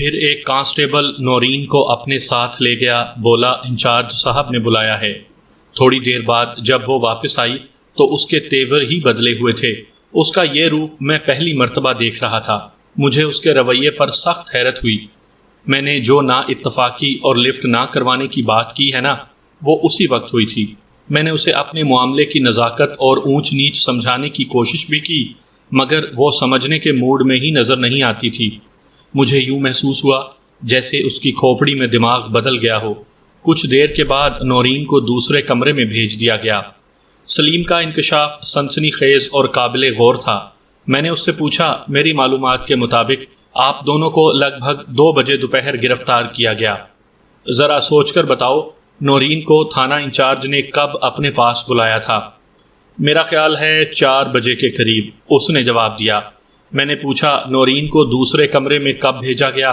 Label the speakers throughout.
Speaker 1: پھر ایک کانسٹیبل نورین کو اپنے ساتھ لے گیا، بولا انچارج صاحب نے بلایا ہے۔ تھوڑی دیر بعد جب وہ واپس آئی تو اس کے تیور ہی بدلے ہوئے تھے۔ اس کا یہ روپ میں پہلی مرتبہ دیکھ رہا تھا۔ مجھے اس کے رویے پر سخت حیرت ہوئی۔ میں نے جو نا اتفاقی اور لفٹ نہ کروانے کی بات کی ہے نا، وہ اسی وقت ہوئی تھی۔ میں نے اسے اپنے معاملے کی نزاکت اور اونچ نیچ سمجھانے کی کوشش بھی کی، مگر وہ سمجھنے کے موڈ میں ہی نظر نہیں آتی تھی۔ مجھے یوں محسوس ہوا جیسے اس کی کھوپڑی میں دماغ بدل گیا ہو۔ کچھ دیر کے بعد نورین کو دوسرے کمرے میں بھیج دیا گیا۔ سلیم کا انکشاف سنسنی خیز اور قابل غور تھا۔ میں نے اس سے پوچھا، میری معلومات کے مطابق آپ دونوں کو لگ بھگ 2 بجے دوپہر گرفتار کیا گیا۔ ذرا سوچ کر بتاؤ، نورین کو تھانہ انچارج نے کب اپنے پاس بلایا تھا؟ میرا خیال ہے 4 بجے کے قریب، اس نے جواب دیا۔ میں نے پوچھا، نورین کو دوسرے کمرے میں کب بھیجا گیا؟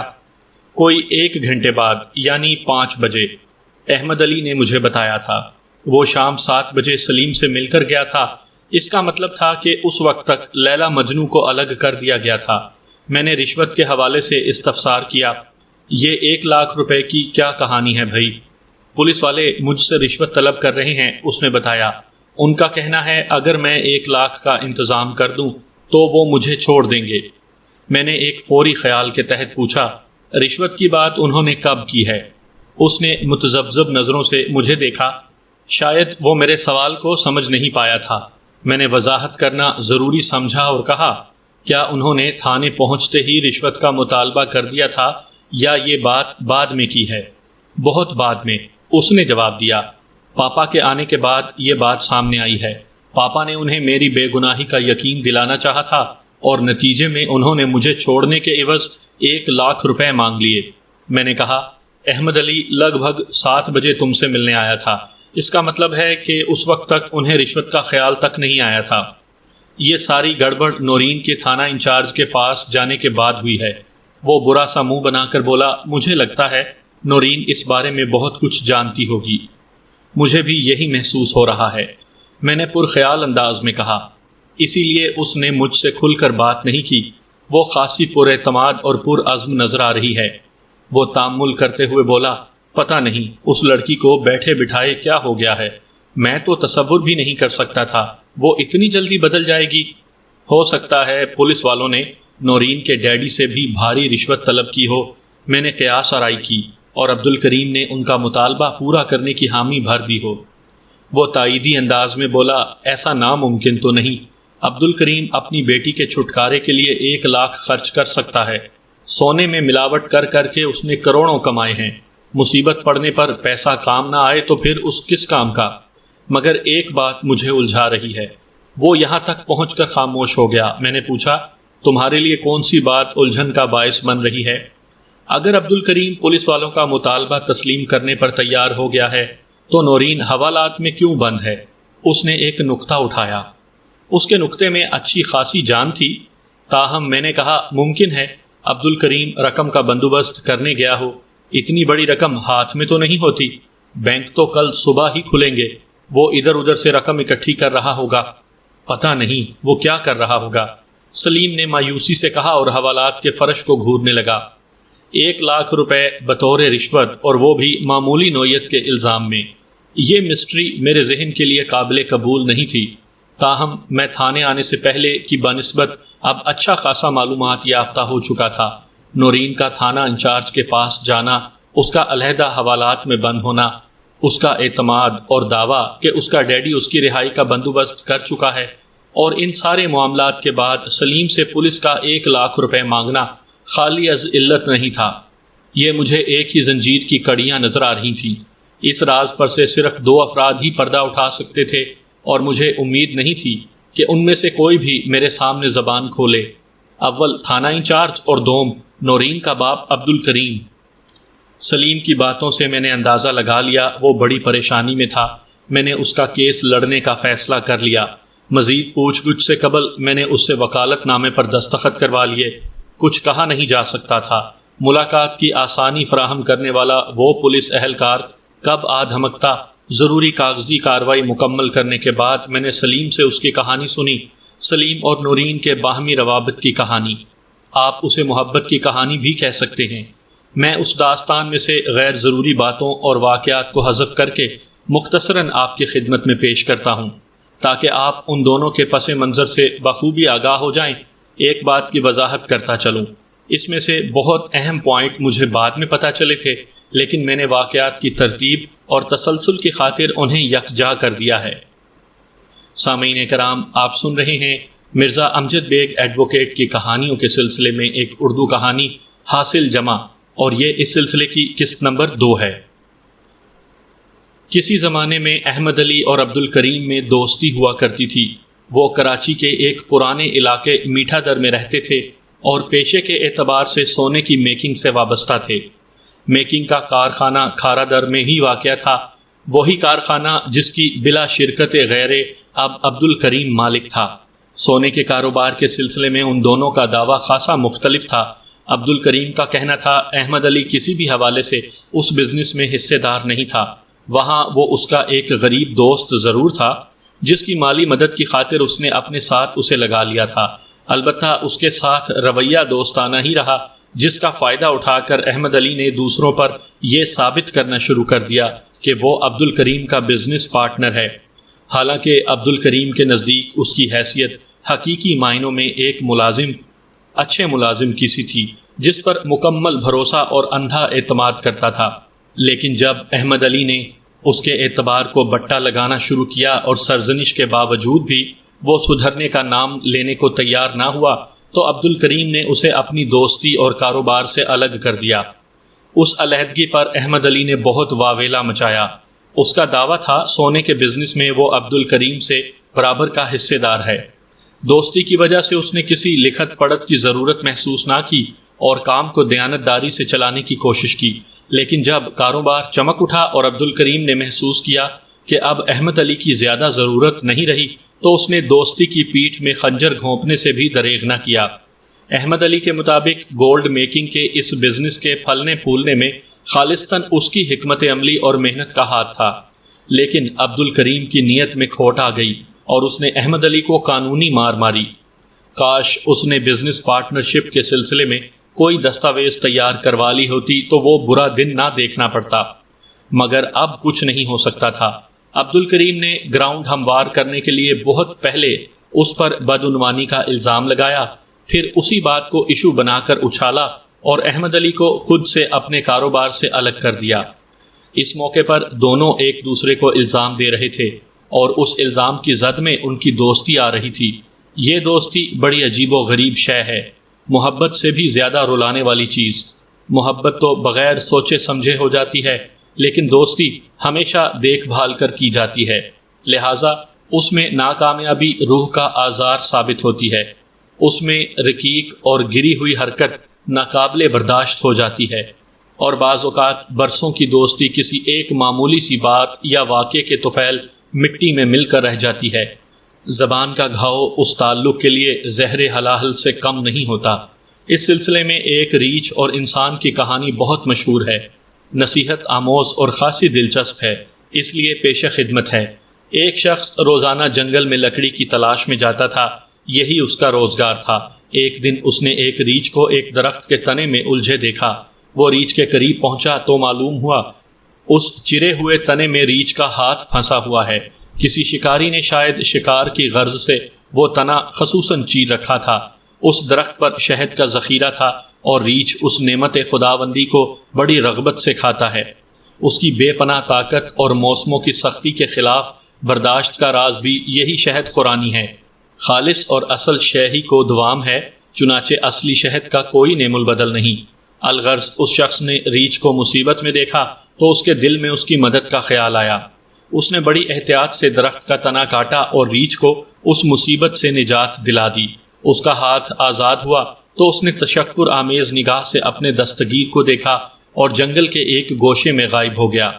Speaker 1: کوئی 1 گھنٹے بعد، یعنی 5 بجے۔ احمد علی نے مجھے بتایا تھا۔ وہ شام 7 بجے سلیم سے مل کر گیا تھا۔ اس کا مطلب تھا کہ اس وقت تک لیلا مجنوں کو الگ کر دیا گیا تھا۔ میں نے رشوت کے حوالے سے استفسار کیا۔ یہ 1 لاکھ روپے کی کیا کہانی ہے بھائی؟ پولیس والے مجھ سے رشوت طلب کر رہے ہیں، اس نے بتایا۔ ان کا کہنا ہے اگر میں 1 لاکھ کا انتظام کر دوں تو وہ مجھے چھوڑ دیں گے۔ میں نے ایک فوری خیال کے تحت پوچھا، رشوت کی بات انہوں نے کب کی ہے؟ اس نے متذبذب نظروں سے مجھے دیکھا۔ شاید وہ میرے سوال کو سمجھ نہیں پایا تھا۔ میں نے وضاحت کرنا ضروری سمجھا اور کہا، کیا انہوں نے تھانے پہنچتے ہی رشوت کا مطالبہ کر دیا تھا یا یہ بات بعد میں کی ہے؟ بہت بعد میں، اس نے جواب دیا۔ پاپا کے آنے کے بعد یہ بات سامنے آئی ہے۔ پاپا نے انہیں میری بے گناہی کا یقین دلانا چاہا تھا اور نتیجے میں انہوں نے مجھے چھوڑنے کے عوض 1 لاکھ روپے مانگ لیے۔ میں نے کہا، احمد علی لگ بھگ 7 بجے تم سے ملنے آیا تھا، اس کا مطلب ہے کہ اس وقت تک انہیں رشوت کا خیال تک نہیں آیا تھا۔ یہ ساری گڑبڑ نورین کے تھانہ انچارج کے پاس جانے کے بعد ہوئی ہے۔ وہ برا سا منہ بنا کر بولا، مجھے لگتا ہے نورین اس بارے میں بہت کچھ جانتی ہوگی۔ مجھے بھی یہی محسوس ہو رہا ہے، میں نے پرخیال انداز میں کہا۔ اسی لیے اس نے مجھ سے کھل کر بات نہیں کی۔ وہ خاصی پر اعتماد اور پر عزم نظر آ رہی ہے۔ وہ تامل کرتے ہوئے بولا، پتہ نہیں اس لڑکی کو بیٹھے بٹھائے کیا ہو گیا ہے، میں تو تصور بھی نہیں کر سکتا تھا وہ اتنی جلدی بدل جائے گی۔ ہو سکتا ہے پولیس والوں نے نورین کے ڈیڈی سے بھی بھاری رشوت طلب کی ہو۔ میں نے قیاس آرائی کی اور عبد الکریم نے ان کا مطالبہ پورا کرنے کی حامی بھر دی ہو۔ وہ تائیدی انداز میں بولا، ایسا ناممکن تو نہیں۔ عبد الکریم اپنی بیٹی کے چھٹکارے کے لیے 1 لاکھ خرچ کر سکتا ہے۔ سونے میں ملاوٹ کر کر کے اس نے کروڑوں کمائے ہیں۔ مصیبت پڑنے پر پیسہ کام نہ آئے تو پھر اس کس کام کا؟ مگر ایک بات مجھے الجھا رہی ہے۔ وہ یہاں تک پہنچ کر خاموش ہو گیا۔ میں نے پوچھا، تمہارے لیے کون سی بات الجھن کا باعث بن رہی ہے؟ اگر عبد الکریم پولیس والوں کا مطالبہ تسلیم کرنے پر تیار ہو گیا ہے تو نورین حوالات میں کیوں بند ہے؟ اس نے ایک نکتہ اٹھایا۔ اس کے نکتے میں اچھی خاصی جان تھی، تاہم میں نے کہا، ممکن ہے عبد الکریم رقم کا بندوبست کرنے گیا ہو۔ اتنی بڑی رقم ہاتھ میں تو نہیں ہوتی، بینک تو کل صبح ہی کھلیں گے۔ وہ ادھر ادھر سے رقم اکٹھی کر رہا ہوگا۔ پتہ نہیں وہ کیا کر رہا ہوگا، سلیم نے مایوسی سے کہا اور حوالات کے فرش کو گھورنے لگا۔ 1 لاکھ روپے بطور رشوت، اور وہ بھی معمولی نوعیت کے الزام میں۔ یہ مسٹری میرے ذہن کے لیے قابل قبول نہیں تھی، تاہم میں تھانے آنے سے پہلے کی بنسبت اب اچھا خاصا معلومات یافتہ ہو چکا تھا۔ نورین کا تھانہ انچارج کے پاس جانا، اس کا علیحدہ حوالات میں بند ہونا، اس کا اعتماد اور دعویٰ کہ اس کا ڈیڈی اس کی رہائی کا بندوبست کر چکا ہے، اور ان سارے معاملات کے بعد سلیم سے پولیس کا 1 لاکھ روپے مانگنا خالی از علت نہیں تھا۔ یہ مجھے ایک ہی زنجیر کی کڑیاں نظر آ رہی تھیں۔ اس راز پر سے صرف 2 افراد ہی پردہ اٹھا سکتے تھے، اور مجھے امید نہیں تھی کہ ان میں سے کوئی بھی میرے سامنے زبان کھولے۔ اول تھانہ انچارج اور دوم نورین کا باپ عبد الکریم۔ سلیم کی باتوں سے میں نے اندازہ لگا لیا وہ بڑی پریشانی میں تھا۔ میں نے اس کا کیس لڑنے کا فیصلہ کر لیا۔ مزید پوچھ گچھ سے قبل میں نے اس سے وکالت نامے پر دستخط کروا لیے۔ کچھ کہا نہیں جا سکتا تھا۔ ملاقات کی آسانی فراہم کرنے والا وہ پولیس اہلکار کب آ دھمکتا۔ ضروری کاغذی کارروائی مکمل کرنے کے بعد میں نے سلیم سے اس کی کہانی سنی، سلیم اور نورین کے باہمی روابط کی کہانی۔ آپ اسے محبت کی کہانی بھی کہہ سکتے ہیں۔ میں اس داستان میں سے غیر ضروری باتوں اور واقعات کو حذف کر کے مختصراً آپ کی خدمت میں پیش کرتا ہوں تاکہ آپ ان دونوں کے پس منظر سے بخوبی آگاہ ہو جائیں۔ ایک بات کی وضاحت کرتا چلوں، اس میں سے بہت اہم پوائنٹ مجھے بعد میں پتہ چلے تھے، لیکن میں نے واقعات کی ترتیب اور تسلسل کی خاطر انہیں یکجا کر دیا ہے۔ سامعین کرام، آپ سن رہے ہیں مرزا امجد بیگ ایڈوکیٹ کی کہانیوں کے سلسلے میں ایک اردو کہانی حاصل جمع، اور یہ اس سلسلے کی قسط نمبر 2 ہے۔ کسی زمانے میں احمد علی اور عبد الکریم میں دوستی ہوا کرتی تھی۔ وہ کراچی کے ایک پرانے علاقے میٹھا در میں رہتے تھے اور پیشے کے اعتبار سے سونے کی میکنگ سے وابستہ تھے۔ میکنگ کا کارخانہ کھارا در میں ہی واقع تھا، وہی کارخانہ جس کی بلا شرکت غیر اب عبد الکریم مالک تھا۔ سونے کے کاروبار کے سلسلے میں ان دونوں کا دعویٰ خاصا مختلف تھا۔ عبد الکریم کا کہنا تھا احمد علی کسی بھی حوالے سے اس بزنس میں حصے دار نہیں تھا، وہاں وہ اس کا ایک غریب دوست ضرور تھا جس کی مالی مدد کی خاطر اس نے اپنے ساتھ اسے لگا لیا تھا، البتہ اس کے ساتھ رویہ دوستانہ ہی رہا، جس کا فائدہ اٹھا کر احمد علی نے دوسروں پر یہ ثابت کرنا شروع کر دیا کہ وہ عبد الکریم کا بزنس پارٹنر ہے، حالانکہ عبد الکریم کے نزدیک اس کی حیثیت حقیقی معنوں میں ایک اچھے ملازم کی سی تھی جس پر مکمل بھروسہ اور اندھا اعتماد کرتا تھا۔ لیکن جب احمد علی نے اس کے اعتبار کو بٹا لگانا شروع کیا اور سرزنش کے باوجود بھی وہ سدھرنے کا نام لینے کو تیار نہ ہوا تو عبد الکریم نے اسے اپنی دوستی اور کاروبار سے الگ کر دیا۔ اس علیحدگی پر احمد علی نے بہت واویلا مچایا۔ اس کا دعویٰ تھا سونے کے بزنس میں وہ عبد الکریم سے برابر کا حصے دار ہے۔ دوستی کی وجہ سے اس نے کسی لکھت پڑھت کی ضرورت محسوس نہ کی اور کام کو دیانت داری سے چلانے کی کوشش کی، لیکن جب کاروبار چمک اٹھا اور عبد الکریم نے محسوس کیا کہ اب احمد علی کی زیادہ ضرورت نہیں رہی تو اس نے دوستی کی پیٹھ میں خنجر گھونپنے سے بھی دریغ نہ کیا۔ احمد علی کے مطابق گولڈ میکنگ کے اس بزنس کے پھلنے پھولنے میں خالصتاً اس کی حکمت عملی اور محنت کا ہاتھ تھا، لیکن عبد الکریم کی نیت میں کھوٹ آ گئی اور اس نے احمد علی کو قانونی مار ماری۔ کاش اس نے بزنس پارٹنرشپ کے سلسلے میں کوئی دستاویز تیار کروا لی ہوتی تو وہ برا دن نہ دیکھنا پڑتا، مگر اب کچھ نہیں ہو سکتا تھا۔ عبد الکریم نے گراؤنڈ ہموار کرنے کے لیے بہت پہلے اس پر بدعنوانی کا الزام لگایا، پھر اسی بات کو ایشو بنا کر اچھالا اور احمد علی کو خود سے اپنے کاروبار سے الگ کر دیا۔ اس موقع پر دونوں ایک دوسرے کو الزام دے رہے تھے اور اس الزام کی زد میں ان کی دوستی آ رہی تھی۔ یہ دوستی بڑی عجیب و غریب شے ہے، محبت سے بھی زیادہ رلانے والی چیز۔ محبت تو بغیر سوچے سمجھے ہو جاتی ہے، لیکن دوستی ہمیشہ دیکھ بھال کر کی جاتی ہے، لہٰذا اس میں ناکامیابی روح کا آزار ثابت ہوتی ہے، اس میں رقیق اور گری ہوئی حرکت ناقابل برداشت ہو جاتی ہے، اور بعض اوقات برسوں کی دوستی کسی ایک معمولی سی بات یا واقعے کے طفیل مٹی میں مل کر رہ جاتی ہے۔ زبان کا گھاؤ اس تعلق کے لیے زہر حلال سے کم نہیں ہوتا۔ اس سلسلے میں ایک ریچھ اور انسان کی کہانی بہت مشہور ہے، نصیحت آموز اور خاصی دلچسپ ہے، اس لیے پیش خدمت ہے۔ ایک شخص روزانہ جنگل میں لکڑی کی تلاش میں جاتا تھا، یہی اس کا روزگار تھا۔ ایک دن اس نے ایک ریچھ کو ایک درخت کے تنے میں الجھے دیکھا۔ وہ ریچھ کے قریب پہنچا تو معلوم ہوا اس چرے ہوئے تنے میں ریچھ کا ہاتھ پھنسا ہوا ہے۔ کسی شکاری نے شاید شکار کی غرض سے وہ تنا خصوصاً چیر رکھا تھا۔ اس درخت پر شہد کا ذخیرہ تھا اور ریچھ اس نعمت خداوندی کو بڑی رغبت سے کھاتا ہے۔ اس کی بے پناہ طاقت اور موسموں کی سختی کے خلاف برداشت کا راز بھی یہی شہد خورانی ہے۔ خالص اور اصل شے ہی کو دوام ہے، چنانچہ اصلی شہد کا کوئی نعم البدل نہیں۔ الغرض اس شخص نے ریچھ کو مصیبت میں دیکھا تو اس کے دل میں اس کی مدد کا خیال آیا۔ اس نے بڑی احتیاط سے درخت کا تنا کاٹا اور ریچھ کو اس مصیبت سے نجات دلا دی۔ اس کا ہاتھ آزاد ہوا تو اس نے تشکر آمیز نگاہ سے اپنے دستگیر کو دیکھا اور جنگل کے ایک گوشے میں غائب ہو گیا۔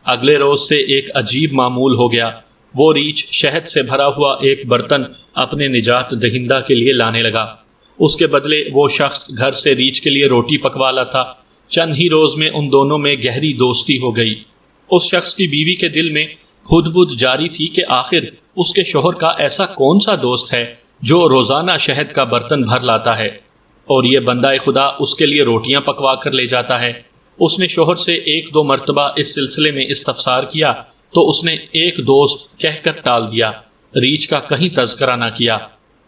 Speaker 1: اگلے روز سے ایک عجیب معمول ہو گیا۔ وہ ریچھ شہد سے بھرا ہوا ایک برتن اپنے نجات دہندہ کے لیے لانے لگا۔ اس کے بدلے وہ شخص گھر سے ریچھ کے لیے روٹی پکوا لاتا۔ چند ہی روز میں ان دونوں میں گہری دوستی ہو گئی۔ اس شخص کی بیوی کے دل میں خود بدھ جاری تھی کہ آخر اس کے شوہر کا ایسا کون سا دوست ہے جو روزانہ شہد کا برتن بھر لاتا ہے۔ اور یہ بندہ خدا اس کے لیے روٹیاں پکوا کر لے جاتا ہے۔ اس نے شوہر سے 1-2 مرتبہ اس سلسلے میں استفسار کیا تو اس نے ایک دوست کہہ کر ٹال دیا، ریچھ کا کہیں تذکرہ نہ کیا۔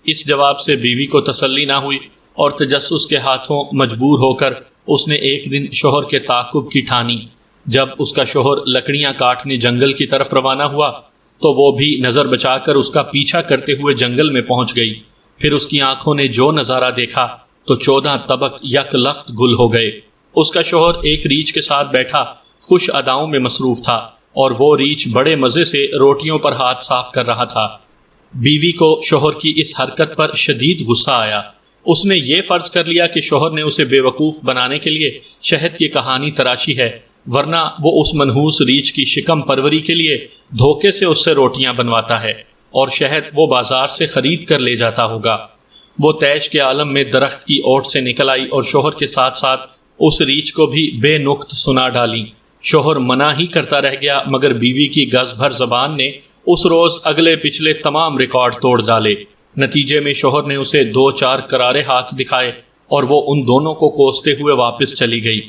Speaker 1: اس جواب سے بیوی کو تسلی نہ ہوئی اور تجسس کے ہاتھوں مجبور ہو کر اس نے ایک دن شوہر کے تعاقب کی ٹھانی۔ جب اس کا شوہر لکڑیاں کاٹنے جنگل کی طرف روانہ ہوا تو وہ بھی نظر بچا کر اس کا پیچھا کرتے ہوئے جنگل میں پہنچ گئی۔ پھر اس کی آنکھوں نے جو نظارہ دیکھا تو 14 طبق یک لخت گل ہو گئے۔ اس کا شوہر ایک ریچھ کے ساتھ بیٹھا خوش اداؤں میں مصروف تھا اور وہ ریچھ بڑے مزے سے روٹیوں پر ہاتھ صاف کر رہا تھا۔ بیوی کو شوہر کی اس حرکت پر شدید غصہ آیا۔ اس نے یہ فرض کر لیا کہ شوہر نے اسے بے وقوف بنانے کے لیے شہد کی کہانی تراشی ہے، ورنہ وہ اس منحوس ریچھ کی شکم پروری کے لیے دھوکے سے اس سے روٹیاں بنواتا ہے اور شہد وہ بازار سے خرید کر لے جاتا ہوگا۔ وہ تیش کے عالم میں درخت کی اوٹ سے نکل آئی اور شوہر کے ساتھ ساتھ اس ریچھ کو بھی بے نقط سنا ڈالی۔ شوہر منع ہی کرتا رہ گیا مگر بیوی کی گز بھر زبان نے اس روز اگلے پچھلے تمام ریکارڈ توڑ ڈالے۔ نتیجے میں شوہر نے اسے 2-4 کرارے ہاتھ دکھائے اور وہ ان دونوں کو کوستے ہوئے واپس چلی گئی۔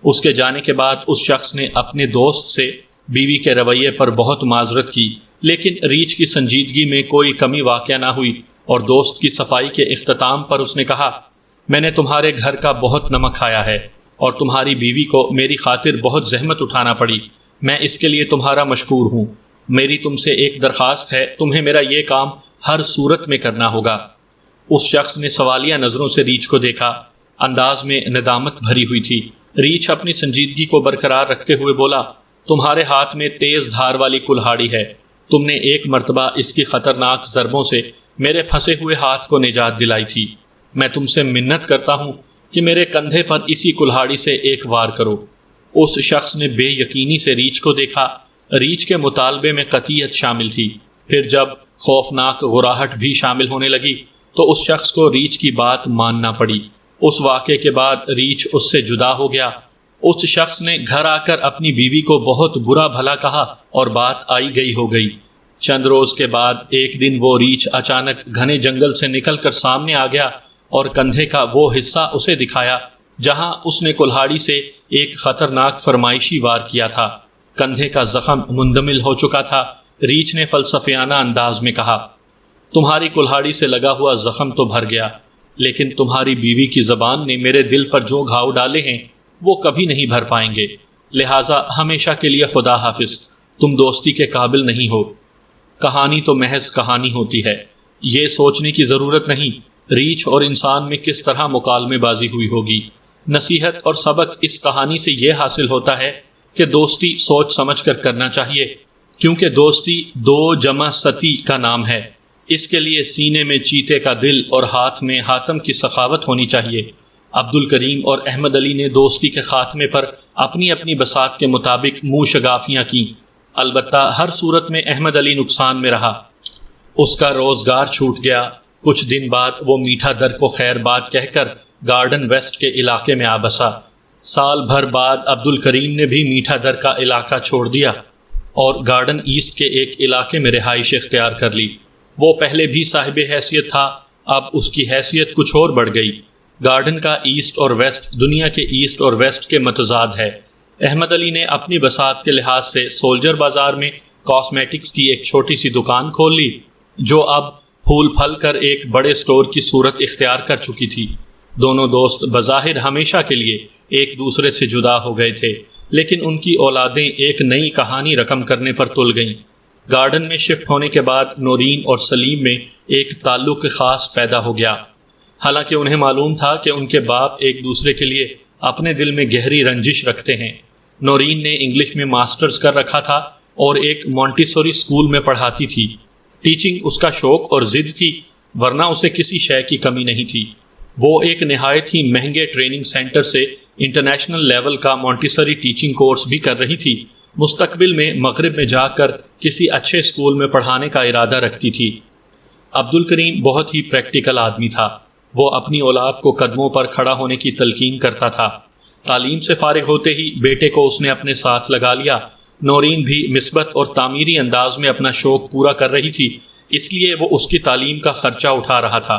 Speaker 1: اس کے جانے کے بعد اس شخص نے اپنے دوست سے بیوی کے رویے پر بہت معذرت کی، لیکن ریچھ کی سنجیدگی میں کوئی کمی واقع نہ ہوئی اور دوست کی صفائی کے اختتام پر اس نے کہا، میں نے تمہارے گھر کا بہت نمک کھایا ہے اور تمہاری بیوی کو میری خاطر بہت زحمت اٹھانا پڑی، میں اس کے لیے تمہارا مشکور ہوں۔ میری تم سے ایک درخواست ہے، تمہیں میرا یہ کام ہر صورت میں کرنا ہوگا۔ اس شخص نے سوالیہ نظروں سے ریچھ کو دیکھا، انداز میں ندامت بھری ہوئی تھی۔ ریچھ اپنی سنجیدگی کو برقرار رکھتے ہوئے بولا، تمہارے ہاتھ میں تیز دھار والی کلہاڑی ہے، تم نے ایک مرتبہ اس کی خطرناک ضربوں سے میرے پھنسے ہوئے ہاتھ کو نجات دلائی تھی، میں تم سے منت کرتا ہوں کہ میرے کندھے پر اسی کلہاڑی سے ایک وار کرو۔ اس شخص نے بے یقینی سے ریچھ کو دیکھا۔ ریچھ کے مطالبے میں قطعیت شامل تھی، پھر جب خوفناک غراہٹ بھی شامل ہونے لگی تو اس شخص کو ریچھ کی بات ماننا پڑی۔ اس واقعے کے بعد ریچھ اس سے جدا ہو گیا۔ اس شخص نے گھر آ کر اپنی بیوی کو بہت برا بھلا کہا اور بات آئی گئی ہو گئی۔ چند روز کے بعد ایک دن وہ ریچھ اچانک گھنے جنگل سے نکل کر سامنے آ گیا اور کندھے کا وہ حصہ اسے دکھایا جہاں اس نے کلہاڑی سے ایک خطرناک فرمائشی وار کیا تھا۔ کندھے کا زخم مندمل ہو چکا تھا۔ ریچھ نے فلسفیانہ انداز میں کہا، تمہاری کلہاڑی سے لگا ہوا زخم تو بھر گیا، لیکن تمہاری بیوی کی زبان نے میرے دل پر جو گھاؤ ڈالے ہیں وہ کبھی نہیں بھر پائیں گے، لہٰذا ہمیشہ کے لیے خدا حافظ، تم دوستی کے قابل نہیں ہو۔ کہانی تو محض کہانی ہوتی ہے، یہ سوچنے کی ضرورت نہیں ریچھ اور انسان میں کس طرح مکالمے بازی ہوئی ہوگی۔ نصیحت اور سبق اس کہانی سے یہ حاصل ہوتا ہے کہ دوستی سوچ سمجھ کر کرنا چاہیے، کیونکہ دوستی 2 جمع ستی کا نام ہے۔ اس کے لیے سینے میں چیتے کا دل اور ہاتھ میں حاتم کی سخاوت ہونی چاہیے۔ عبد الکریم اور احمد علی نے دوستی کے خاتمے پر اپنی اپنی بساط کے مطابق منہ شگافیاں کیں، البتہ ہر صورت میں احمد علی نقصان میں رہا۔ اس کا روزگار چھوٹ گیا۔ کچھ دن بعد وہ میٹھا در کو خیر بات کہہ کر گارڈن ویسٹ کے علاقے میں آ بسا۔ سال بھر بعد عبد الکریم نے بھی میٹھا در کا علاقہ چھوڑ دیا اور گارڈن ایسٹ کے ایک علاقے میں رہائش اختیار کر لی۔ وہ پہلے بھی صاحب حیثیت تھا، اب اس کی حیثیت کچھ اور بڑھ گئی۔ گارڈن کا ایسٹ اور ویسٹ دنیا کے ایسٹ اور ویسٹ کے متضاد ہے۔ احمد علی نے اپنی بساط کے لحاظ سے سولجر بازار میں کاسمیٹکس کی ایک چھوٹی سی دکان کھول لی جو اب پھول پھل کر ایک بڑے اسٹور کی صورت اختیار کر چکی تھی۔ دونوں دوست بظاہر ہمیشہ کے لیے ایک دوسرے سے جدا ہو گئے تھے، لیکن ان کی اولادیں ایک نئی کہانی رقم کرنے پر تل گئیں۔ گارڈن میں شفٹ ہونے کے بعد نورین اور سلیم میں ایک تعلق خاص پیدا ہو گیا، حالانکہ انہیں معلوم تھا کہ ان کے باپ ایک دوسرے کے لیے اپنے دل میں گہری رنجش رکھتے ہیں۔ نورین نے انگلش میں ماسٹرز کر رکھا تھا اور ایک مونٹیسوری اسکول میں پڑھاتی تھی۔ ٹیچنگ اس کا شوق اور ضد تھی، ورنہ اسے کسی شے کی کمی نہیں تھی۔ وہ ایک نہایت ہی مہنگے ٹریننگ سینٹر سے انٹرنیشنل لیول کا مونٹیسوری ٹیچنگ کورس بھی کر رہی تھی۔ مستقبل میں مغرب میں جا کر کسی اچھے اسکول میں پڑھانے کا ارادہ رکھتی تھی۔ عبد الکریم بہت ہی پریکٹیکل آدمی تھا۔ وہ اپنی اولاد کو قدموں پر کھڑا ہونے کی تلقین کرتا تھا۔ تعلیم سے فارغ ہوتے ہی بیٹے کو اس نے اپنے ساتھ لگا لیا۔ نورین بھی مثبت اور تعمیری انداز میں اپنا شوق پورا کر رہی تھی، اس لیے وہ اس کی تعلیم کا خرچہ اٹھا رہا تھا۔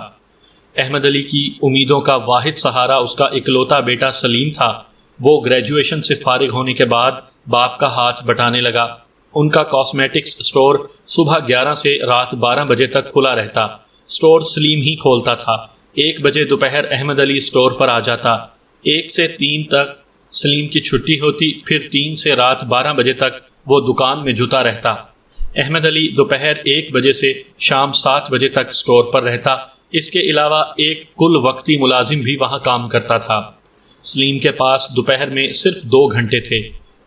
Speaker 1: احمد علی کی امیدوں کا واحد سہارا اس کا اکلوتا بیٹا سلیم تھا۔ وہ گریجویشن سے فارغ ہونے کے بعد باپ کا ہاتھ بٹانے لگا۔ ان کا کاسمیٹکس سٹور صبح 11 سے رات 12 بجے تک کھلا رہتا۔ سٹور سلیم ہی کھولتا تھا۔ 1 بجے دوپہر احمد علی سٹور پر آ جاتا۔ 1 سے 3 تک سلیم کی چھٹی ہوتی، پھر 3 سے رات 12 بجے تک وہ دکان میں جتا رہتا۔ احمد علی دوپہر 1 بجے سے شام 7 بجے تک سٹور پر رہتا۔ اس کے علاوہ ایک کل وقتی ملازم بھی وہاں کام کرتا تھا۔ سلیم کے پاس دوپہر میں صرف 2 گھنٹے تھے،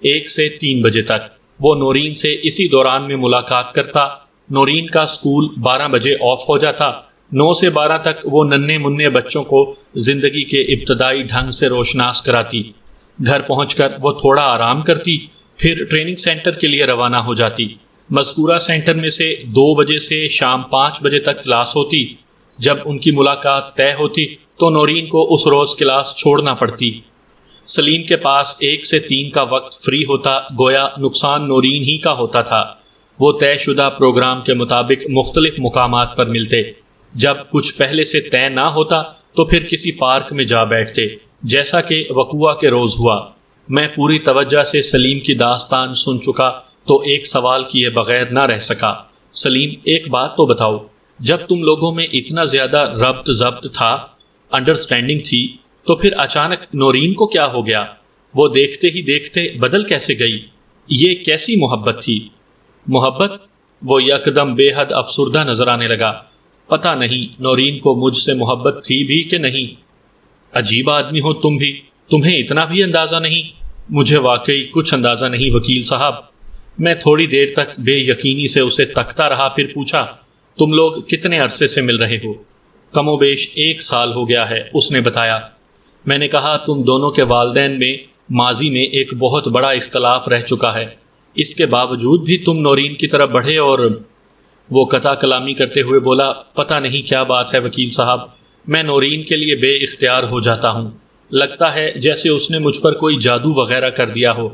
Speaker 1: 1 سے 3 بجے تک۔ وہ نورین سے اسی دوران میں ملاقات کرتا۔ نورین کا سکول 12 بجے آف ہو جاتا۔ 9 سے 12 تک وہ ننھے منھے بچوں کو زندگی کے ابتدائی ڈھنگ سے روشناس کراتی۔ گھر پہنچ کر وہ تھوڑا آرام کرتی، پھر ٹریننگ سینٹر کے لیے روانہ ہو جاتی۔ مذکورہ سینٹر میں سے 2 بجے سے شام 5 بجے تک کلاس ہوتی۔ جب ان کی ملاقات طے ہوتی تو نورین کو اس روز کلاس چھوڑنا پڑتی۔ سلیم کے پاس 1 سے 3 کا وقت فری ہوتا، گویا نقصان نورین ہی کا ہوتا تھا۔ وہ طے شدہ پروگرام کے مطابق مختلف مقامات پر ملتے۔ جب کچھ پہلے سے طے نہ ہوتا تو پھر کسی پارک میں جا بیٹھتے، جیسا کہ وقوعہ کے روز ہوا۔ میں پوری توجہ سے سلیم کی داستان سن چکا تو ایک سوال کیے بغیر نہ رہ سکا۔ سلیم، ایک بات تو بتاؤ، جب تم لوگوں میں اتنا زیادہ ربط ضبط تھا، انڈرسٹینڈنگ تھی، تو پھر اچانک نورین کو کیا ہو گیا؟ وہ دیکھتے ہی دیکھتے بدل کیسے گئی؟ یہ کیسی محبت تھی؟ محبت؟ وہ یکدم بے حد افسردہ نظر آنے لگا۔ پتہ نہیں نورین کو مجھ سے محبت تھی بھی کہ نہیں۔ عجیب آدمی ہو تم بھی، تمہیں اتنا بھی اندازہ نہیں؟ مجھے واقعی کچھ اندازہ نہیں وکیل صاحب۔ میں تھوڑی دیر تک بے یقینی سے اسے تکتا رہا، پھر پوچھا، تم لوگ کتنے عرصے سے مل رہے ہو؟ کم و بیش 1 سال ہو گیا ہے، اس نے بتایا۔ میں نے کہا، تم دونوں کے والدین میں ماضی میں ایک بہت بڑا اختلاف رہ چکا ہے، اس کے باوجود بھی تم نورین کی طرف بڑھے اور… وہ قطع کلامی کرتے ہوئے بولا، پتہ نہیں کیا بات ہے وکیل صاحب، میں نورین کے لیے بے اختیار ہو جاتا ہوں۔ لگتا ہے جیسے اس نے مجھ پر کوئی جادو وغیرہ کر دیا ہو۔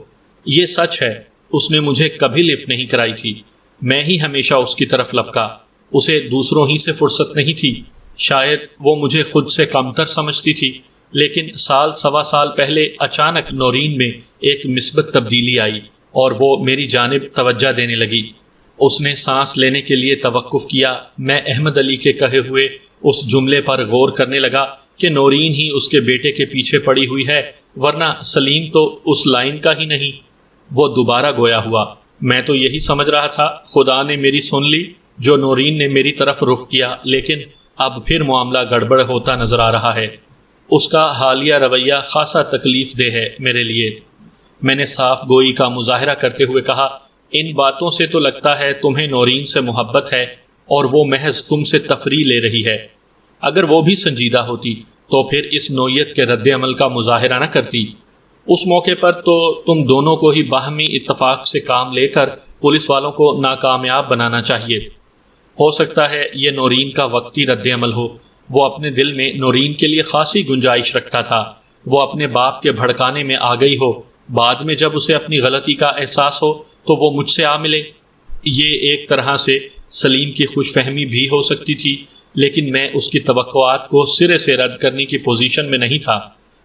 Speaker 1: یہ سچ ہے، اس نے مجھے کبھی لفٹ نہیں کرائی تھی، میں ہی ہمیشہ اس کی طرف لپکا، اسے دوسروں ہی سے فرصت نہیں تھی۔ شاید وہ مجھے خود سے کمتر سمجھتی تھی، لیکن 1 سوا سال پہلے اچانک نورین میں ایک مثبت تبدیلی آئی اور وہ میری جانب توجہ دینے لگی۔ اس نے سانس لینے کے لیے توقف کیا۔ میں احمد علی کے کہے ہوئے اس جملے پر غور کرنے لگا کہ نورین ہی اس کے بیٹے کے پیچھے پڑی ہوئی ہے، ورنہ سلیم تو اس لائن کا ہی نہیں۔ وہ دوبارہ گویا ہوا، میں تو یہی سمجھ رہا تھا خدا نے میری سن لی، جو نورین نے میری طرف رخ کیا، لیکن اب پھر معاملہ گڑبڑ ہوتا نظر آ رہا ہے۔ اس کا حالیہ رویہ خاصا تکلیف دہ ہے میرے لیے۔ میں نے صاف گوئی کا مظاہرہ کرتے ہوئے کہا، ان باتوں سے تو لگتا ہے تمہیں نورین سے محبت ہے اور وہ محض تم سے تفریح لے رہی ہے۔ اگر وہ بھی سنجیدہ ہوتی تو پھر اس نوعیت کے رد عمل کا مظاہرہ نہ کرتی۔ اس موقع پر تو تم دونوں کو ہی باہمی اتفاق سے کام لے کر پولیس والوں کو ناکامیاب بنانا چاہیے۔ ہو سکتا ہے یہ نورین کا وقتی رد عمل ہو۔ وہ اپنے دل میں نورین کے لیے خاصی گنجائش رکھتا تھا۔ وہ اپنے باپ کے بھڑکانے میں آ گئی ہو، بعد میں جب اسے اپنی غلطی کا احساس ہو تو وہ مجھ سے آ ملے۔ یہ ایک طرح سے سلیم کی خوش فہمی بھی ہو سکتی تھی، لیکن میں اس کی توقعات کو سرے سے رد کرنے کی پوزیشن میں نہیں تھا۔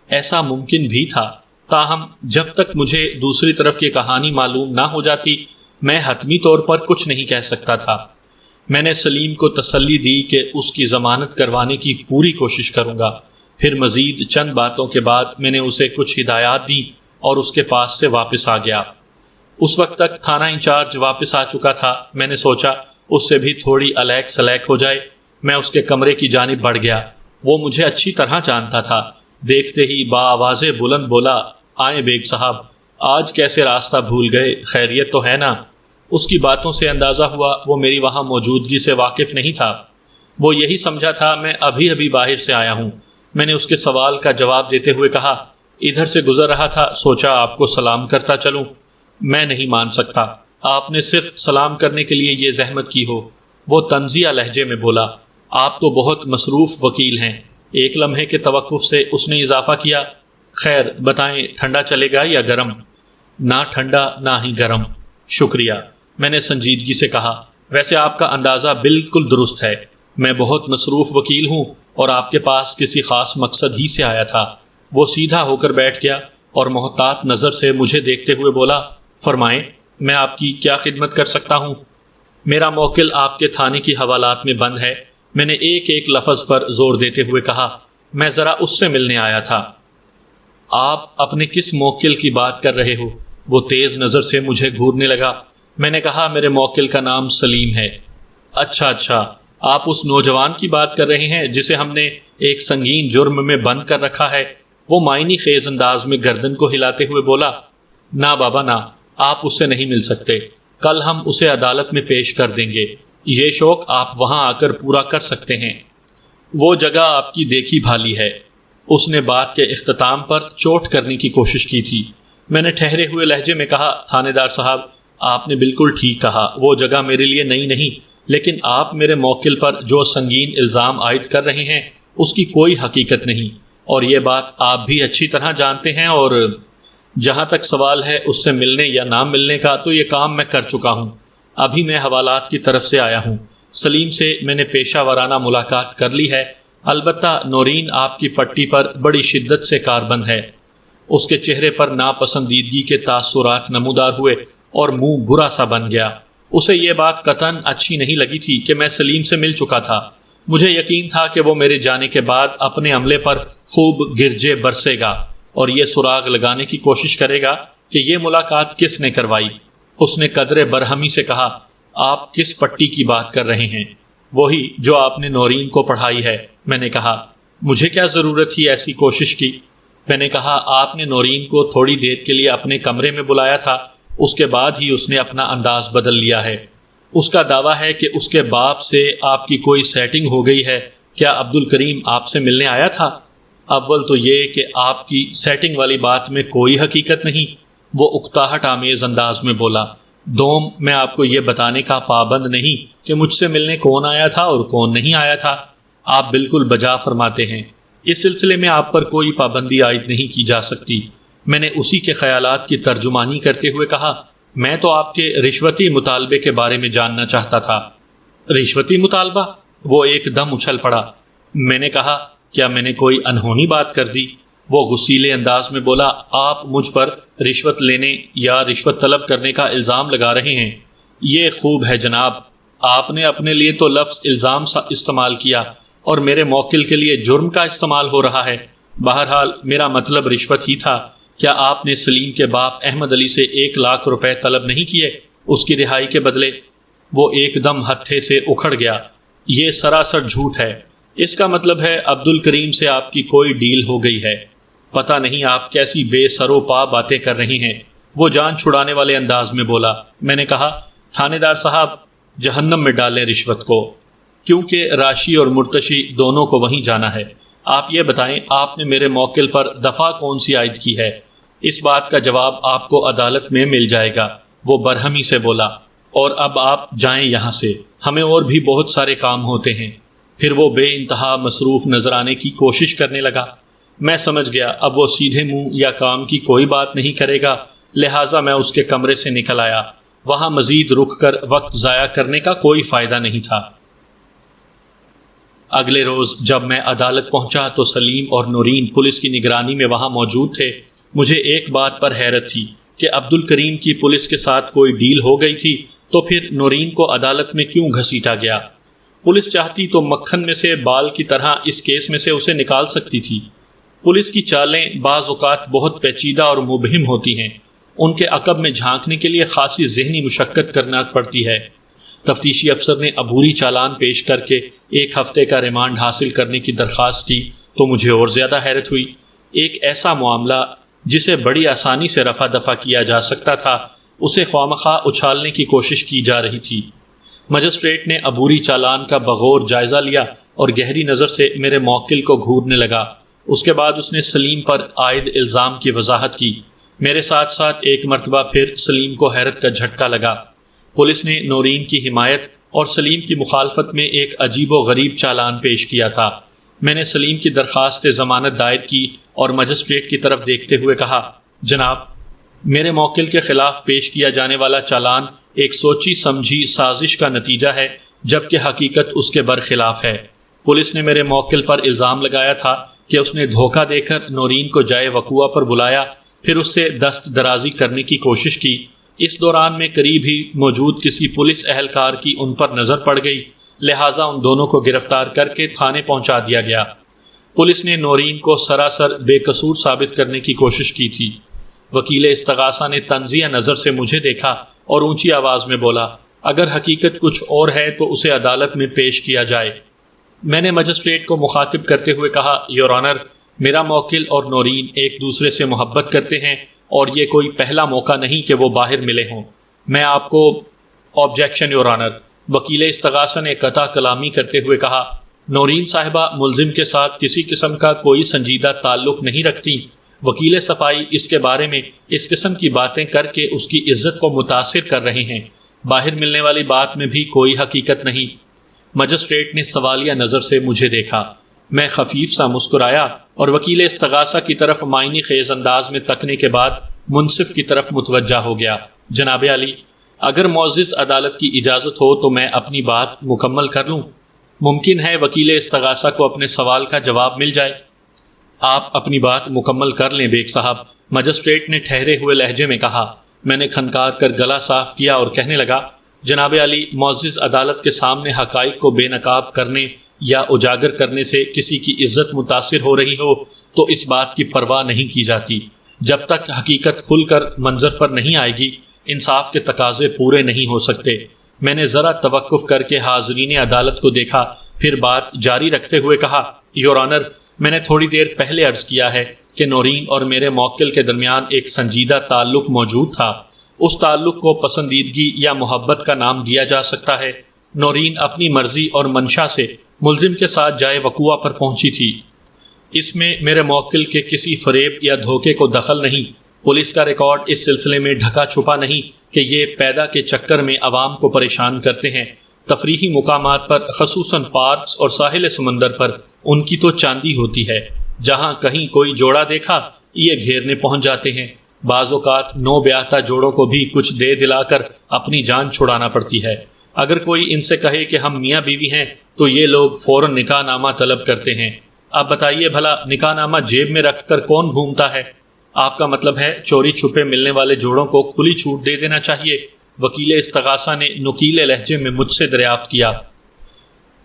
Speaker 1: ایسا ممکن بھی تھا، تاہم جب تک مجھے دوسری طرف کی کہانی معلوم نہ ہو جاتی میں حتمی طور پر کچھ نہیں کہہ سکتا تھا۔ میں نے سلیم کو تسلی دی کہ اس کی ضمانت کروانے کی پوری کوشش کروں گا۔ پھر مزید چند باتوں کے بعد میں نے اسے کچھ ہدایات دیں اور اس کے پاس سے واپس آ گیا۔ اس وقت تک تھانہ انچارج واپس آ چکا تھا۔ میں نے سوچا اس سے بھی تھوڑی الیک سلیک ہو جائے۔ میں اس کے کمرے کی جانب بڑھ گیا۔ وہ مجھے اچھی طرح جانتا تھا۔ دیکھتے ہی بآواز بلند بولا، آئیں بیگ صاحب، آج کیسے راستہ بھول گئے، خیریت تو ہے نا؟ اس کی باتوں سے اندازہ ہوا وہ میری وہاں موجودگی سے واقف نہیں تھا۔ وہ یہی سمجھا تھا میں ابھی ابھی باہر سے آیا ہوں۔ میں نے اس کے سوال کا جواب دیتے ہوئے کہا، ادھر سے گزر رہا تھا، سوچا آپ کو سلام کرتا چلوں۔ میں نہیں مان سکتا، آپ نے صرف سلام کرنے کے لیے یہ زحمت کی ہو۔ وہ طنزیہ لہجے میں بولا، آپ تو بہت مصروف وکیل ہیں۔ ایک لمحے کے توقف سے اس نے اضافہ کیا، خیر بتائیں ٹھنڈا چلے گا یا گرم؟ نہ ٹھنڈا نہ ہی گرم، شکریہ، میں نے سنجیدگی سے کہا۔ ویسے آپ کا اندازہ بالکل درست ہے، میں بہت مصروف وکیل ہوں اور آپ کے پاس کسی خاص مقصد ہی سے آیا تھا۔ وہ سیدھا ہو کر بیٹھ گیا اور محتاط نظر سے مجھے دیکھتے ہوئے بولا، فرمائیں، میں آپ کی کیا خدمت کر سکتا ہوں؟ میرا موکل آپ کے تھانے کی حوالات میں بند ہے۔ میں نے ایک ایک لفظ پر زور دیتے ہوئے کہا، میں ذرا اس سے ملنے آیا تھا۔ آپ اپنے کس موکل کی بات کر رہے ہو؟ وہ تیز نظر سے مجھے گھورنے لگا۔ میں نے کہا، میرے موکل کا نام سلیم ہے۔ اچھا، آپ اس نوجوان کی بات کر رہے ہیں جسے ہم نے ایک سنگین جرم میں بند کر رکھا ہے؟ وہ معنی خیز انداز میں گردن کو ہلاتے ہوئے بولا، نہ بابا نہ، آپ اس سے نہیں مل سکتے۔ کل ہم اسے عدالت میں پیش کر دیں گے۔ یہ شوق آپ وہاں آ کر پورا کر سکتے ہیں۔ وہ جگہ آپ کی دیکھی بھالی ہے۔ اس نے بات کے اختتام پر چوٹ کرنے کی کوشش کی تھی۔ میں نے ٹھہرے ہوئے لہجے میں کہا، تھانے دار صاحب، آپ نے بالکل ٹھیک کہا، وہ جگہ میرے لیے نئی نہیں، لیکن آپ میرے موکل پر جو سنگین الزام عائد کر رہے ہیں اس کی کوئی حقیقت نہیں، اور یہ بات آپ بھی اچھی طرح جانتے ہیں، اور جہاں تک سوال ہے اس سے ملنے یا نہ ملنے کا، تو یہ کام میں کر چکا ہوں۔ ابھی میں حوالات کی طرف سے آیا ہوں۔ سلیم سے میں نے پیشہ ورانہ ملاقات کر لی ہے، البتہ نورین آپ کی پٹی پر بڑی شدت سے کاربند ہے۔ اس کے چہرے پر ناپسندیدگی کے تاثرات نمودار ہوئے اور منہ برا سا بن گیا۔ اسے یہ بات قطعاً اچھی نہیں لگی تھی کہ میں سلیم سے مل چکا تھا۔ مجھے یقین تھا کہ وہ میرے جانے کے بعد اپنے عملے پر خوب گرجے برسے گا اور یہ سراغ لگانے کی کوشش کرے گا کہ یہ ملاقات کس نے کروائی۔ اس نے قدرے برہمی سے کہا، آپ کس پٹی کی بات کر رہے ہیں؟ وہی جو آپ نے نورین کو پڑھائی ہے۔ میں نے کہا، مجھے کیا ضرورت تھی ایسی کوشش کی؟ میں نے کہا، آپ نے نورین کو تھوڑی دیر کے لیے اپنے کمرے میں بلایا تھا، اس کے بعد ہی اس نے اپنا انداز بدل لیا ہے۔ اس کا دعویٰ ہے کہ اس کے باپ سے آپ کی کوئی سیٹنگ ہو گئی ہے۔ کیا عبد الکریم آپ سے ملنے آیا تھا؟ اول تو یہ کہ آپ کی سیٹنگ والی بات میں کوئی حقیقت نہیں، وہ اکتاہٹ آمیز انداز میں بولا۔ دوم، میں آپ کو یہ بتانے کا پابند نہیں کہ مجھ سے ملنے کون آیا تھا اور کون نہیں آیا تھا۔ آپ بالکل بجا فرماتے ہیں، اس سلسلے میں آپ پر کوئی پابندی عائد نہیں کی جا سکتی۔ میں نے اسی کے خیالات کی ترجمانی کرتے ہوئے کہا، میں تو آپ کے رشوتی مطالبے کے بارے میں جاننا چاہتا تھا۔ رشوتی مطالبہ؟ وہ ایک دم اچھل پڑا۔ میں نے کہا، کیا میں نے کوئی انہونی بات کر دی؟ وہ غصیلے انداز میں بولا، آپ مجھ پر رشوت لینے یا رشوت طلب کرنے کا الزام لگا رہے ہیں۔ یہ خوب ہے جناب، آپ نے اپنے لیے تو لفظ الزام سا استعمال کیا اور میرے موکل کے لیے جرم کا استعمال ہو رہا ہے۔ بہرحال میرا مطلب رشوت ہی تھا۔ کیا آپ نے سلیم کے باپ احمد علی سے 1,00,000 روپے طلب نہیں کیے اس کی رہائی کے بدلے؟ وہ ایک دم ہتھے سے اکھڑ گیا۔ یہ سراسر جھوٹ ہے۔ اس کا مطلب ہے عبد الکریم سے آپ کی کوئی ڈیل ہو گئی ہے۔ پتہ نہیں آپ کیسی بے سر و پا باتیں کر رہے ہیں، وہ جان چھڑانے والے انداز میں بولا۔ میں نے کہا، تھانے دار صاحب، جہنم میں ڈالیں رشوت کو، کیونکہ راشی اور مرتشی دونوں کو وہیں جانا ہے۔ آپ یہ بتائیں، آپ نے میرے موکل پر دفعہ کون سی عائد کی ہے؟ اس بات کا جواب آپ کو عدالت میں مل جائے گا، وہ برہمی سے بولا۔ اور اب آپ جائیں یہاں سے، ہمیں اور بھی بہت سارے کام ہوتے ہیں۔ پھر وہ بے انتہا مصروف نظر آنے کی کوشش کرنے لگا۔ میں سمجھ گیا اب وہ سیدھے منہ یا کام کی کوئی بات نہیں کرے گا، لہٰذا میں اس کے کمرے سے نکل آیا۔ وہاں مزید رک کر وقت ضائع کرنے کا کوئی فائدہ نہیں تھا۔ اگلے روز جب میں عدالت پہنچا تو سلیم اور نورین پولیس کی نگرانی میں وہاں موجود تھے۔ مجھے ایک بات پر حیرت تھی کہ عبد الکریم کی پولیس کے ساتھ کوئی ڈیل ہو گئی تھی تو پھر نورین کو عدالت میں کیوں گھسیٹا گیا؟ پولیس چاہتی تو مکھن میں سے بال کی طرح اس کیس میں سے اسے نکال سکتی تھی۔ پولیس کی چالیں بعض اوقات بہت پیچیدہ اور مبہم ہوتی ہیں، ان کے عقب میں جھانکنے کے لیے خاصی ذہنی مشقت کرنا پڑتی ہے۔ تفتیشی افسر نے عبوری چالان پیش کر کے 1 ہفتے کا ریمانڈ حاصل کرنے کی درخواست کی تو مجھے اور زیادہ حیرت ہوئی۔ ایک ایسا معاملہ جسے بڑی آسانی سے رفع دفع کیا جا سکتا تھا، اسے خوامخواہ اچھالنے کی کوشش کی جا رہی تھی۔ مجسٹریٹ نے عبوری چالان کا بغور جائزہ لیا اور گہری نظر سے میرے موکل کو گھورنے لگا۔ اس کے بعد اس نے سلیم پر عائد الزام کی وضاحت کی۔ میرے ساتھ ساتھ ایک مرتبہ پھر سلیم کو حیرت کا جھٹکا لگا۔ پولیس نے نورین کی حمایت اور سلیم کی مخالفت میں ایک عجیب و غریب چالان پیش کیا تھا۔ میں نے سلیم کی درخواست ضمانت دائر کی اور مجسٹریٹ کی طرف دیکھتے ہوئے کہا، جناب، میرے موکل کے خلاف پیش کیا جانے والا چالان ایک سوچی سمجھی سازش کا نتیجہ ہے جبکہ حقیقت اس کے برخلاف ہے۔ پولیس نے میرے موکل پر الزام لگایا تھا کہ اس نے دھوکہ دے کر نورین کو جائے وقوع پر بلایا، پھر اس سے دست درازی کرنے کی کوشش کی۔ اس دوران میں قریب ہی موجود کسی پولیس اہلکار کی ان پر نظر پڑ گئی، لہٰذا ان دونوں کو گرفتار کر کے تھانے پہنچا دیا گیا۔ پولیس نے نورین کو سراسر بے قصور ثابت کرنے کی کوشش کی تھی۔ وکیل استغاثہ نے طنزیہ نظر سے مجھے دیکھا اور اونچی آواز میں بولا، اگر حقیقت کچھ اور ہے تو اسے عدالت میں پیش کیا جائے۔ میں نے مجسٹریٹ کو مخاطب کرتے ہوئے کہا، یور آنر، میرا موکل اور نورین ایک دوسرے سے محبت کرتے ہیں اور یہ کوئی پہلا موقع نہیں کہ وہ باہر ملے ہوں۔ میں آپ کو آبجیکشن یور آنر، وکیل استغاثہ نے قطع کلامی کرتے ہوئے کہا، نورین صاحبہ ملزم کے ساتھ کسی قسم کا کوئی سنجیدہ تعلق نہیں رکھتی۔ وکیل صفائی اس کے بارے میں اس قسم کی باتیں کر کے اس کی عزت کو متاثر کر رہے ہیں۔ باہر ملنے والی بات میں بھی کوئی حقیقت نہیں۔ مجسٹریٹ نے سوالیہ نظر سے مجھے دیکھا۔ میں خفیف سا مسکرایا اور وکیل استغاثہ کی طرف معنی خیز انداز میں تکنے کے بعد منصف کی طرف متوجہ ہو گیا۔ جناب عالی، اگر معزز عدالت کی اجازت ہو تو میں اپنی بات مکمل کر لوں۔ ممکن ہے وکیل استغاثہ کو اپنے سوال کا جواب مل جائے۔ آپ اپنی بات مکمل کر لیں بیگ صاحب، مجسٹریٹ نے ٹھہرے ہوئے لہجے میں کہا۔ میں نے کھنکار کر گلا صاف کیا اور کہنے لگا، جناب عالی، معزز عدالت کے سامنے حقائق کو بے نقاب کرنے یا اجاگر کرنے سے کسی کی عزت متاثر ہو رہی ہو تو اس بات کی پرواہ نہیں کی جاتی۔ جب تک حقیقت کھل کر منظر پر نہیں آئے گی، انصاف کے تقاضے پورے نہیں ہو سکتے۔ میں نے ذرا توقف کر کے حاضرین عدالت کو دیکھا، پھر بات جاری رکھتے ہوئے کہا، یور آنر، میں نے تھوڑی دیر پہلے عرض کیا ہے کہ نورین اور میرے موکل کے درمیان ایک سنجیدہ تعلق موجود تھا۔ اس تعلق کو پسندیدگی یا محبت کا نام دیا جا سکتا ہے۔ نورین اپنی مرضی اور منشا سے ملزم کے ساتھ جائے وقوع پر پہنچی تھی۔ اس میں میرے موکل کے کسی فریب یا دھوکے کو دخل نہیں۔ پولیس کا ریکارڈ اس سلسلے میں ڈھکا چھپا نہیں کہ یہ پیدا کے چکر میں عوام کو پریشان کرتے ہیں۔ تفریحی مقامات پر، خصوصاً پارکس اور ساحل سمندر پر، ان کی تو چاندی ہوتی ہے۔ جہاں کہیں کوئی جوڑا دیکھا، یہ گھیرنے پہنچ جاتے ہیں۔ بعض اوقات نو بیاہتا جوڑوں کو بھی کچھ دے دلا کر اپنی جان چھڑانا پڑتی ہے۔ اگر کوئی ان سے کہے کہ ہم میاں بیوی ہیں تو یہ لوگ فوراً نکاح نامہ طلب کرتے ہیں۔ اب بتائیے بھلا نکاح نامہ جیب میں رکھ کر کون گھومتا ہے؟ آپ کا مطلب ہے چوری چھپے ملنے والے جوڑوں کو کھلی چھوٹ دے دینا چاہیے؟ وکیل استغاثہ نے نکیلے لہجے میں مجھ سے دریافت کیا۔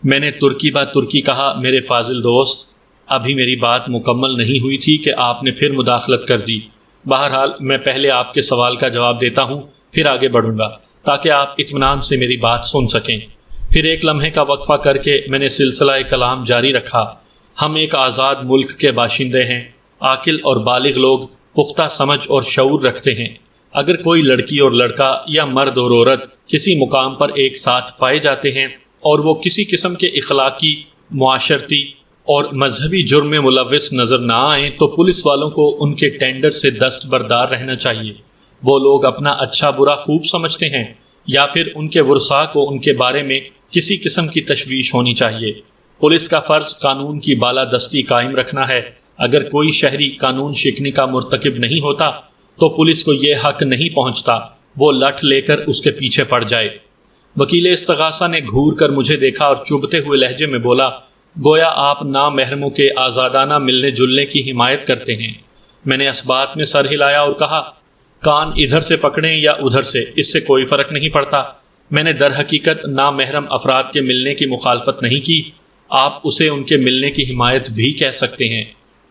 Speaker 1: میں نے ترکی با ترکی کہا، میرے فاضل دوست، ابھی میری بات مکمل نہیں ہوئی تھی کہ آپ نے پھر مداخلت کر دی۔ بہرحال میں پہلے آپ کے سوال کا جواب دیتا ہوں، پھر آگے بڑھوں گا تاکہ آپ اطمینان سے میری بات سن سکیں۔ پھر ایک لمحے کا وقفہ کر کے میں نے سلسلہ کلام جاری رکھا۔ ہم ایک آزاد ملک کے باشندے ہیں۔ عاقل اور بالغ لوگ پختہ سمجھ اور شعور رکھتے ہیں۔ اگر کوئی لڑکی اور لڑکا یا مرد اور عورت کسی مقام پر ایک ساتھ پائے جاتے ہیں اور وہ کسی قسم کے اخلاقی، معاشرتی اور مذہبی جرم میں ملوث نظر نہ آئیں تو پولیس والوں کو ان کے ٹینڈر سے دستبردار رہنا چاہیے۔ وہ لوگ اپنا اچھا برا خوب سمجھتے ہیں، یا پھر ان کے ورثاء کو ان کے بارے میں کسی قسم کی تشویش ہونی چاہیے۔ پولیس کا فرض قانون کی بالادستی قائم رکھنا ہے۔ اگر کوئی شہری قانون شکنی کا مرتکب نہیں ہوتا تو پولیس کو یہ حق نہیں پہنچتا وہ لٹھ لے کر اس کے پیچھے پڑ جائے۔ وکیل استغاثہ نے گھور کر مجھے دیکھا اور چبھتے ہوئے لہجے میں بولا، گویا آپ نامحرموں کے آزادانہ ملنے جلنے کی حمایت کرتے ہیں۔ میں نے اس بات میں سر ہلایا اور کہا، کان ادھر سے پکڑیں یا ادھر سے، اس سے کوئی فرق نہیں پڑتا۔ میں نے در حقیقت نامحرم افراد کے ملنے کی مخالفت نہیں کی، آپ اسے ان کے ملنے کی حمایت بھی کہہ سکتے ہیں۔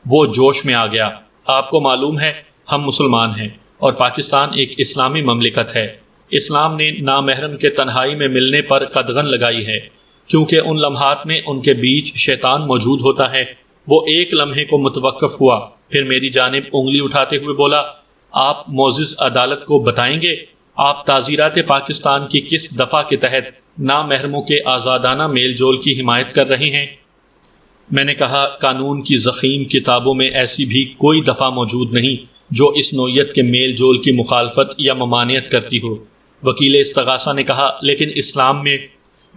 Speaker 1: وہ جوش میں آ گیا۔ آپ کو معلوم ہے ہم مسلمان ہیں اور پاکستان ایک اسلامی مملکت ہے۔ اسلام نے نامحرم کے تنہائی میں ملنے پر قدغن لگائی ہے، کیونکہ ان لمحات میں ان کے بیچ شیطان موجود ہوتا ہے۔ وہ ایک لمحے کو متوقف ہوا، پھر میری جانب انگلی اٹھاتے ہوئے بولا، آپ معزز عدالت کو بتائیں گے آپ تعزیرات پاکستان کی کس دفعہ کے تحت نامحرموں کے آزادانہ میل جول کی حمایت کر رہے ہیں؟ میں نے کہا، قانون کی ضخیم کتابوں میں ایسی بھی کوئی دفعہ موجود نہیں جو اس نوعیت کے میل جول کی مخالفت یا ممانعت کرتی ہو۔ وکیل استغاثہ نے کہا، لیکن اسلام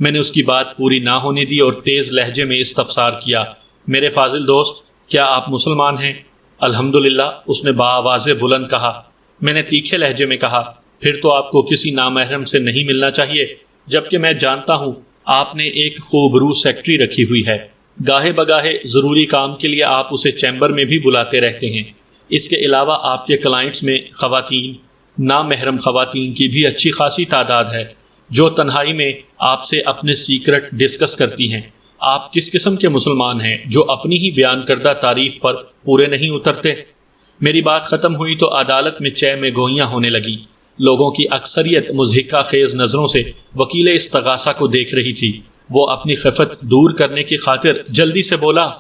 Speaker 1: میں نے اس کی بات پوری نہ ہونے دی اور تیز لہجے میں استفسار کیا، میرے فاضل دوست، کیا آپ مسلمان ہیں؟ الحمدللہ، اس نے بآواز بلند کہا۔ میں نے تیکھے لہجے میں کہا، پھر تو آپ کو کسی نامحرم سے نہیں ملنا چاہیے، جبکہ میں جانتا ہوں آپ نے ایک خوبرو سیکٹری رکھی ہوئی ہے، گاہے بگاہے ضروری کام کے لیے آپ اسے چیمبر میں بھی بلاتے رہتے ہیں۔ اس کے علاوہ آپ کے کلائنٹس میں خواتین، نامحرم خواتین کی بھی اچھی خاصی تعداد ہے جو تنہائی میں آپ سے اپنے سیکرٹ ڈسکس کرتی ہیں۔ آپ کس قسم کے مسلمان ہیں جو اپنی ہی بیان کردہ تعریف پر پورے نہیں اترتے؟ میری بات ختم ہوئی تو عدالت میں چہ میں گوئیاں ہونے لگی۔ لوگوں کی اکثریت مضحکہ خیز نظروں سے وکیل استغاثہ کو دیکھ رہی تھی۔ وہ اپنی خفت دور کرنے کی خاطر جلدی سے بولا،